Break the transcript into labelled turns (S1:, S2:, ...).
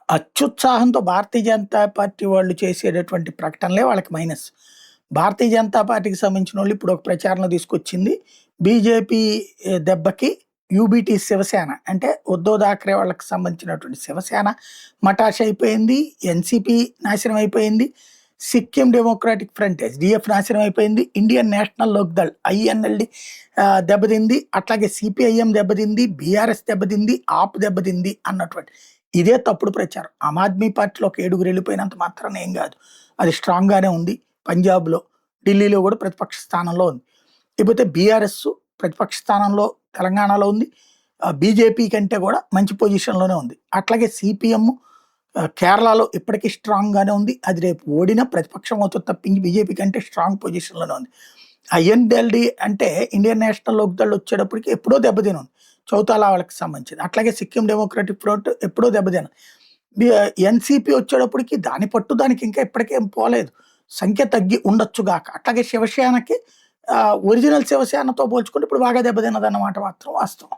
S1: అత్యుత్సాహంతో Bharatiya Janata party వాళ్ళు చేసేటటువంటి ప్రకటనలే వాళ్ళకి మైనస్. భారతీయ జనతా పార్టీకి సంబంధించినోళ్ళు ఇప్పుడు ఒక ప్రచారంలో తీసుకొచ్చింది. బీజేపీ దెబ్బకి యూబీటీ శివసేన అంటే ఉద్ధవ్ థాక్రే వాళ్ళకి సంబంధించినటువంటి శివసేన మటాష్ అయిపోయింది. ఎన్‌సీపీ నాశనం అయిపోయింది. సిక్కిం డెమోక్రాటిక్ ఫ్రంట్ ఎస్‌డీఎఫ్ నాశనం అయిపోయింది. ఇండియన్ నేషనల్ లోక్‌దళ్ ఐఎన్ఎల్‌డి దెబ్బతింది. అట్లాగే సిపిఐఎం దెబ్బతింది. బీఆర్ఎస్ దెబ్బతింది. ఆప్ దెబ్బతింది అన్నటువంటి ఇదే తప్పుడు ప్రచారం. ఆమ్ ఆద్మీ పార్టీలో ఒక 7గురు వెళ్ళిపోయినంత మాత్రాన ఏం కాదు. అది స్ట్రాంగ్‌గానే ఉంది. పంజాబ్‌లో, ఢిల్లీలో కూడా ప్రతిపక్ష స్థానంలో ఉంది. ఇకపోతే బీఆర్ఎస్ ప్రతిపక్ష స్థానంలో తెలంగాణలో ఉంది. బీజేపీ కంటే కూడా మంచి పొజిషన్‌లోనే ఉంది. అట్లాగే సిపిఎం కేరళలో ఇప్పటికీ స్ట్రాంగ్‌గానే ఉంది. అది రేపు ఓడినా ప్రతిపక్షం అవుతుంది తప్పించి బీజేపీ కంటే స్ట్రాంగ్ పొజిషన్‌లోనే ఉంది. ఐఎన్ఎల్‌డి అంటే ఇండియన్ నేషనల్ లోక్‌దళ్ వచ్చేటప్పటికి ఎప్పుడో దెబ్బతినుంది. చౌతాలా వాళ్ళకి సంబంధించింది. అట్లాగే సిక్కిం డెమోక్రాటిక్ ఫ్రంట్ ఎప్పుడో దెబ్బతిన్నది. బి ఎన్‌సీపీ వచ్చేటప్పటికి దాని పట్టు దానికి ఇంకా ఇప్పటికేం పోలేదు. సంఖ్య తగ్గి ఉండొచ్చుగాక. అట్లాగే శివసేనకి ఒరిజినల్ శివసేనతో పోల్చుకుంటే ఇప్పుడు బాగా దెబ్బతిన్నదన్నమాట మాత్రం వాస్తవం.